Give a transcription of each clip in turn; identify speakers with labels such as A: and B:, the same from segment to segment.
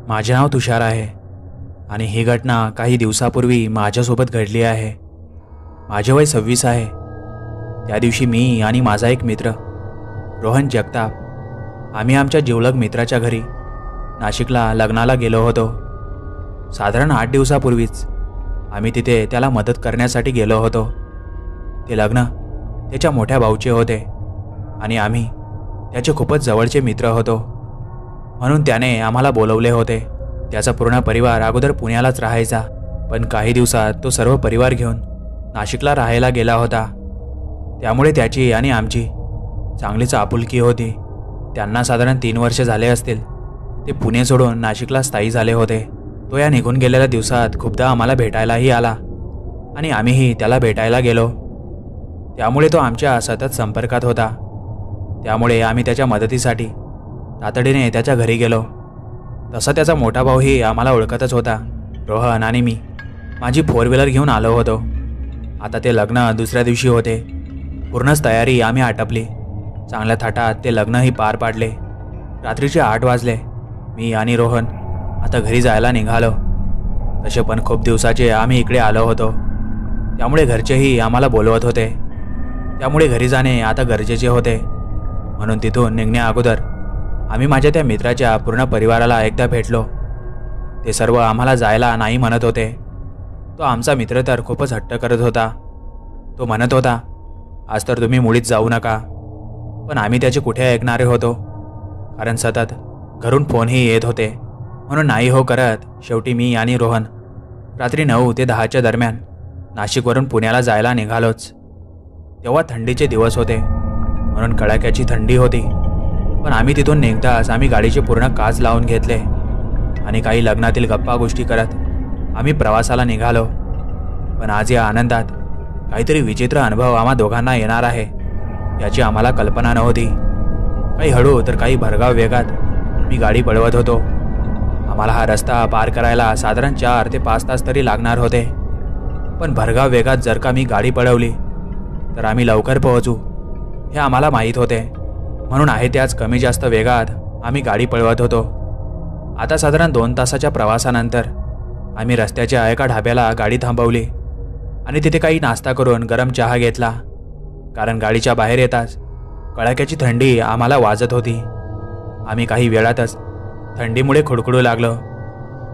A: माझे नाव तुषार आहे आणि ही घटना काही दिवसापूर्वी माझ्यासोबत घडली आहे। माझे वय 26 आहे। त्या दिवशी मी आणि माझा एक मित्र रोहन जगताप आम्ही आमच्या जिवलग मित्राच्या घरी नाशिकला लग्नाला गेलो होतो। साधारण 8 दिवसापूर्वीच आम्ही तिथे त्याला मदत करण्यासाठी गेलो होतो। ते लग्न त्याच्या मोठ्या भाऊचे होते आणि आम्ही त्याचे खूपच जवळचे मित्र होतो, म्हणून त्याने आम्हाला बोलवले होते। त्याचा पूर्ण परिवार अगोदर पुण्यालाच राहायचा, पण काही दिवसात तो सर्व परिवार घेऊन नाशिकला राहायला गेला होता। त्यामुळे त्याची आणि आमची चांगलीच आपुलकी होती। त्यांना साधारण 3 वर्ष झाले असतील ते पुणे सोडून नाशिकला स्थायी झाले होते। तो या निघून गेलेल्या दिवसात खूपदा आम्हाला भेटायलाही आला आणि आम्हीही त्याला भेटायला गेलो। त्यामुळे तो आमच्या सतत संपर्कात होता। त्यामुळे आम्ही त्याच्या मदतीसाठी तातडीने त्याच्या घरी गेलो। तसा त्याचा मोठा भाऊही आम्हाला ओळखतच होता। रोहन आणि मी माझी 4 व्हीलर घेऊन आलो होतो। आता ते लग्न दुसऱ्या दिवशी होते। पूर्णच तयारी आम्ही आटपली। चांगल्या थाटात ते लग्नही पार पाडले। रात्रीचे 8 वाजले। मी आणि रोहन आता घरी जायला निघालो। तसे पण खूप दिवसाचे आम्ही इकडे आलो होतो, त्यामुळे घरचेही आम्हाला बोलवत होते। त्यामुळे घरी जाणे आता गरजेचे होते, म्हणून तिथून निघण्या अगोदर आम्ही माझ्या त्या मित्राच्या पूर्ण परिवाराला एकदा भेटलो। ते सर्व आम्हाला जायला नाही म्हणत होते। तो आमचा मित्र तर खूपच हट्ट करत होता। तो म्हणत होता, आज तर तुम्ही मुळीच जाऊ नका, पण आम्ही त्याचे कुठे ऐकणारे होतो, कारण सतत घरून फोनही येत होते। म्हणून नाही हो करत शेवटी मी आणि रोहन रात्री 9 ते 10च्या दरम्यान नाशिकवरून पुण्याला जायला निघालोच। तेव्हा थंडीचे दिवस होते, म्हणून कडाक्याची थंडी होती, पण आम्ही तिथून निघताच आम्ही गाडीचे पूर्ण काच लावून घेतले आणि काही लग्नातील गप्पा गोष्टी करत आम्ही प्रवासाला निघालो। पण आज या आनंदात काहीतरी विचित्र अनुभव आम्हा दोघांना येणार आहे याची आम्हाला कल्पना नव्हती। काही हळू तर काही भरधाव वेगात मी गाडी पळवत होतो। आम्हाला हा रस्ता पार करायला साधारण 4 ते 5 तास तरी लागणार होते, पण भरधाव वेगात जर का मी गाडी पळवली तर आम्ही लवकर पोहोचू हे आम्हाला माहीत होते, म्हणून आहे त्याच कमी जास्त वेगात आम्ही गाडी पळवत होतो। आता साधारण 2 तासाच्या प्रवासानंतर आम्ही रस्त्याच्या एका ढाब्याला गाडी थांबवली आणि तिथे काही नाश्ता करून गरम चहा घेतला, कारण गाडीच्या बाहेर येताच कडाक्याची थंडी आम्हाला वाजत होती। आम्ही काही वेळातच थंडीमुळे खुडखुडू लागलो।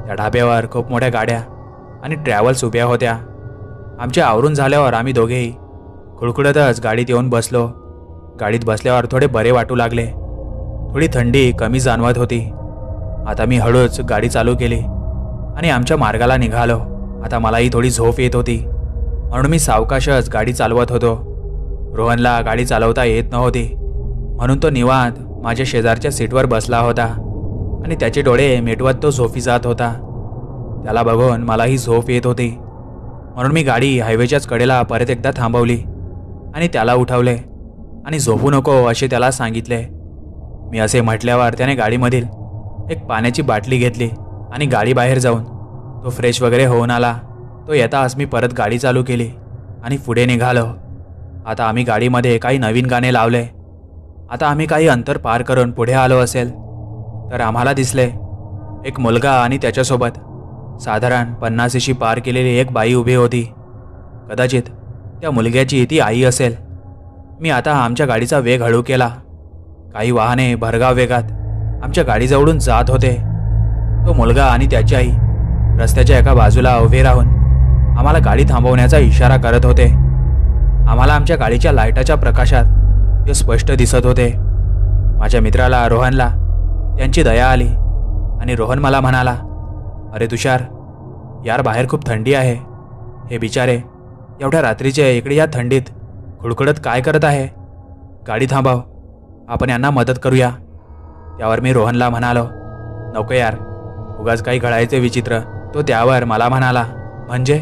A: त्या ढाब्यावर खूप मोठ्या गाड्या आणि ट्रॅव्हल्स उभ्या होत्या। आमच्या आवरून झाल्यावर आम्ही दोघेही खुडखुडतच गाडीत येऊन बसलो। गाडीत बसल्यावर थोडे बरे वाटू लागले। थोडी थंडी कमी जाणवत होती। आता मी हळूच गाडी चालू केली आणि आमच्या मार्गाला निघालो। आता मलाही थोडी झोप येत होती, म्हणून मी सावकाशच गाडी चालवत होतो। रोहनला गाडी चालवता येत नव्हती, म्हणून तो निवांत माझ्या शेजारच्या सीटवर बसला होता आणि त्याचे डोळे मिटवत तो झोपी जात होता। त्याला बघून मलाही झोप येत होती, म्हणून मी गाडी हायवेच्याच कडेला परत एकदा थांबवली आणि त्याला उठवले आणि झोपू नको असे त्याला सांगितले। मी असे म्हटल्यावर त्याने गाडीमधील एक पाण्याची बाटली घेतली आणि गाडी बाहेर जाऊन तो फ्रेश वगैरे होऊन आला। तो येताच मी परत गाडी चालू केली आणि पुढे निघालो। आता आम्ही गाडीमध्ये काही नवीन गाणे लावले। आता आम्ही काही अंतर पार करून पुढे आलो असेल तर आम्हाला दिसले एक मुलगा आणि त्याच्यासोबत साधारण 50शी पार केलेली एक बाई उभी होती। कदाचित त्या मुलग्याची ती आई असेल। मी आता आमच्या गाडीचा वेग हळू केला। काही वाहने भरधाव वेगात आमच्या गाडीजवळून जात होते। तो मुलगा आणि त्याची आई रस्त्याच्या एका बाजूला उभे राहून आम्हाला गाडी थांबवण्याचा इशारा करत होते। आम्हाला आमच्या गाडीच्या लाईटाच्या प्रकाशात ते स्पष्ट दिसत होते। माझ्या मित्राला रोहनला त्यांची दया आली आणि रोहन मला म्हणाला, अरे तुषार यार, बाहेर खूप थंडी आहे। हे बिचारे एवढ्या रात्रीचे इकडे या थंडीत खुडखुडत काय करत आहे? गाडी थांबव, आपण यांना मदत करूया। त्यावर मी रोहनला म्हणालो, नको यार, उगाच काही घडायचे विचित्र। तो त्यावर मला म्हणाला, म्हणजे?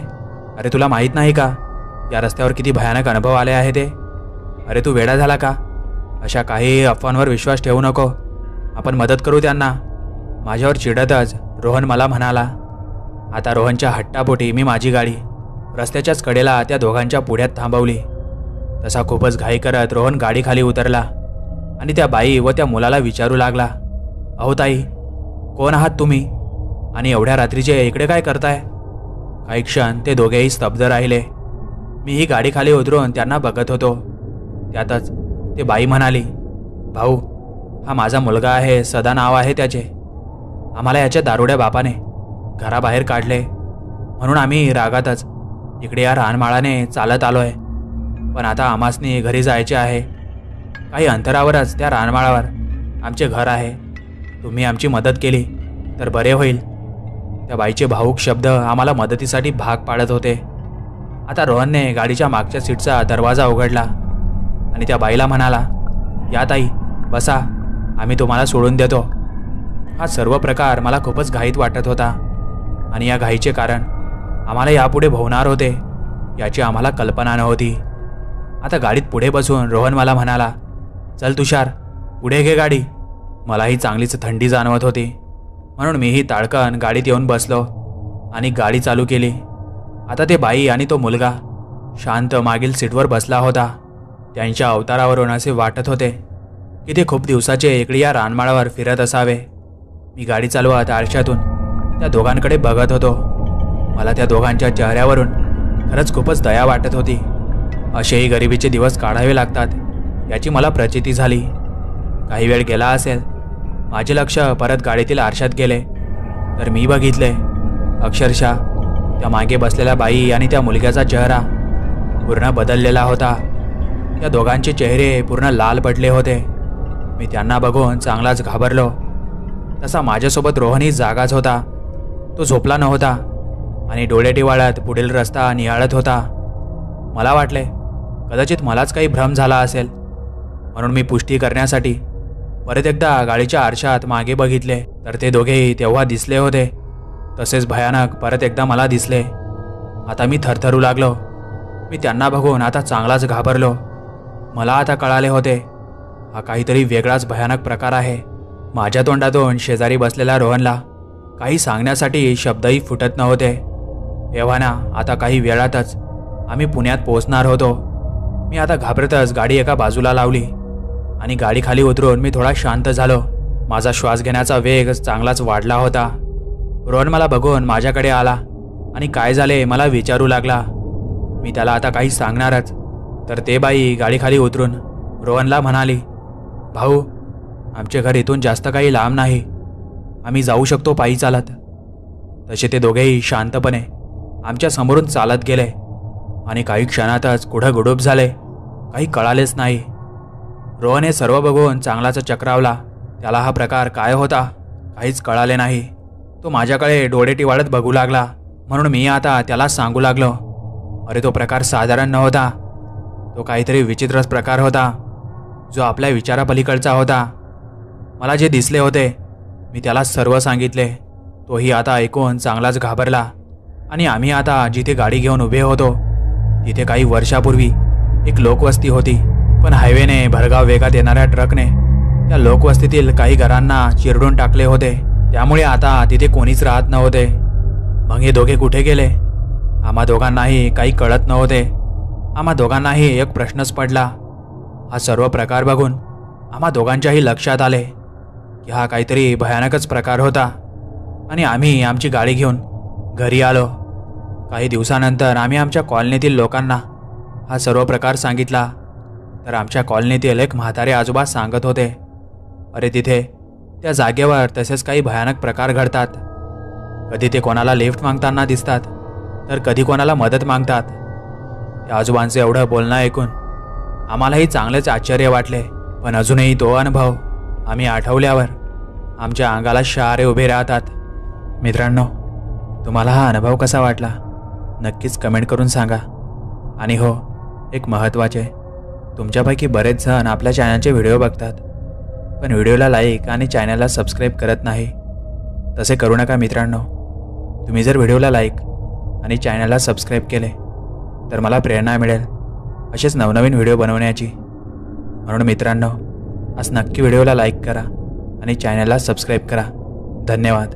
A: अरे तुला माहीत नाही का या रस्त्यावर किती भयानक अनुभव आले आहे ते? अरे तू वेडा झाला का? अशा काही अफवांवर विश्वास ठेवू नको, आपण मदत करू त्यांना। माझ्यावर चिडतच रोहन मला म्हणाला। आता रोहनच्या हट्टापोटी मी माझी गाडी रस्त्याच्याच कडेला त्या दोघांच्या पुढ्यात थांबवली। तसा खूपच घाई करत रोहन गाडी खाली उतरला आणि त्या बाई व त्या मुलाला विचारू लागला, अहो ताई, कोण आहात तुम्ही आणि एवढ्या रात्रीचे इकडे काय करताय? काही क्षण ते दोघेही स्तब्ध राहिले. मी ही गाडी खाली उतरून त्यांना बघत होतो. त्यातच ते बाई म्हणाली, भाऊ, हा माझा मुलगा आहे, सदा नाव आहे त्याचे. आम्हाला याच्या दारुड्या बापाने घराबाहेर काढले, म्हणून आम्ही रागातच इकडे या रानमाळाने चालत आलोय. पण आता आमासनी घरी जायचे आहे. काही अंतरावरच त्या रानमाळावर आमचे घर आहे. तुम्ही आमची मदत केली तर बरे होईल. त्या बाईचे भावूक शब्द आम्हाला मदतीसाठी भाग पाडत होते. आता रोहनने गाडीच्या मागच्या सीटचा दरवाजा उघडला आणि त्या बाईला म्हणाला, या ताई, बसा, आम्ही तुम्हाला सोडून देतो. हा सर्व प्रकार मला खूपच घाईत वाटत होता आणि या घाईचे कारण आम्हाला यापुढे भोवणार होते याची आम्हाला कल्पना नव्हती. आता गाडीत पुढे बसून रोहन मला म्हणाला, चल तुषार, पुढे घे गाडी. मलाही चांगलीच थंडी जाणवत होती, म्हणून मीही ताडकन गाडीत येऊन बसलो आणि गाडी चालू केली. आता ते बाई आणि तो मुलगा शांत मागील सीटवर बसला होता. त्यांच्या अवतारावरून असे वाटत होते की ते खूप दिवसाचे इकडे या रानमाळावर फिरत असावे. मी गाडी चालवत आरशातून त्या दोघांकडे बघत होतो. मला त्या दोघांच्या चेहऱ्यावरून खरंच खूपच दया वाटत होती. असेही गरिबीचे दिवस काढावे लागतात याची मला प्रचिती झाली. काही वेळ गेला असेल, माझे लक्ष परत गाडीतील आरशात गेले तर मी बघितले अक्षरशः त्या मागे बसलेल्या बाई आणि त्या मुलग्याचा चेहरा पूर्ण बदललेला होता. त्या दोघांचे चेहरे पूर्ण लाल पडले होते. मी त्यांना बघून चांगलाच घाबरलो. तसा माझ्यासोबत रोहनही जागाच होता. तो झोपला नव्हता आणि डोळे टिवाळत पुढील रस्ता निहाळत होता. मला वाटले कदाचित मलाच काही भ्रम झाला असेल, म्हणून मी पुष्टी करण्यासाठी परत एकदा गाडीच्या आरशात मागे बघितले तर ते दोघेही तेव्हा दिसले होते तसेच भयानक परत एकदा मला दिसले. आता मी थरथरू लागलो. मी त्यांना बघून आता चांगलाच घाबरलो. मला आता कळाले होते हा काहीतरी वेगळाच भयानक प्रकार आहे. माझ्या तोंडातून शेजारी बसलेल्या रोहनला काही सांगण्यासाठी शब्दही फुटत नव्हते. एव्हाना आता काही वेळातच आम्ही पुण्यात पोहोचणार होतो. मी आता घाबरतच गाडी एका बाजूला लावली आणि गाडी खाली उतरून मी थोडा शांत झालो. माझा श्वास घेण्याचा वेग चांगलाच वाढला होता. रोहन मला बघून माझ्याकडे आला आणि काय झाले मला विचारू लागला. मी त्याला आता काही सांगणारच तर ते बाई गाडी खाली उतरून रोहनला म्हणाली, भाऊ, आमचे घर इथून जास्त काही लांब नाही, आम्ही जाऊ शकतो पायी चालत. तसे ते दोघेही शांतपणे आमच्या समोरून चालत गेले आणि काही क्षणातच कुठं गुडूप झाले काही कळालेच नाही. रोहन हे सर्व बघून चांगलाच चक्रावला. त्याला हा प्रकार काय होता काहीच कळाले नाही. तो माझ्याकडे डोळे टिवाळत बघू लागला, म्हणून मी आता त्याला सांगू लागलो, अरे तो प्रकार साधारण नव्हता, तो काहीतरी विचित्रच प्रकार होता जो आपल्या विचारापलीकडचा होता. मला जे दिसले होते मी त्याला सर्व सांगितले. तोही आता ऐकून चांगलाच घाबरला आणि आम्ही आता जिथे गाडी घेऊन उभे होतो तिथे काही वर्षापूर्वी एक लोकवस्ती होती. पण हायवेने भरधाव वेगात येणाऱ्या ट्रकने त्या लोकवस्तीतील काही घरांना चिरडून टाकले होते. त्यामुळे आता तिथे कोणीच राहत नव्हते. मग हे दोघे कुठे गेले आम्हा दोघांनाही काही कळत नव्हते. आम्हा दोघांनाही एक प्रश्नच पडला. हा सर्व प्रकार बघून आम्हा दोघांच्याही लक्षात आले की हा काहीतरी भयानकच प्रकार होता आणि आम्ही आमची गाडी घेऊन घरी आलो. काही दिवसानंतर आम्ही आमच्या कॉलनीतील लोकांना हा सर्व प्रकार सांगितला तर आमच्या कॉलनीतील एक म्हातारे आजोबा सांगत होते, अरे तिथे त्या जागेवर तसेच काही भयानक प्रकार घडतात. कधी ते कोणाला लिफ्ट मागताना दिसतात तर कधी कोणाला मदत मागतात. त्या आजोबांचे एवढं बोलणं ऐकून आम्हालाही चांगलेच आश्चर्य वाटले. पण अजूनही तो अनुभव आम्ही आठवल्यावर आमच्या अंगाला शहारे उभे राहतात. मित्रांनो, तुम्हाला हा अनुभव कसा वाटला नक्कीच कमेंट करून सांगा. आणि हो, एक महत्त्वाचे, तुमच्यापैकी बरेच जण आपल्या चॅनलचे व्हिडिओ बघतात पण व्हिडिओला लाईक आणि चॅनलला सबस्क्राईब करत नाही. तसे करू नका मित्रांनो. तुम्ही जर व्हिडिओला लाईक आणि चॅनलला सबस्क्राईब केले तर मला प्रेरणा मिळेल असेच नवनवीन व्हिडिओ बनवण्याची. म्हणून मित्रांनो, आज नक्की व्हिडिओला लाईक करा आणि चॅनलला सबस्क्राईब करा. धन्यवाद.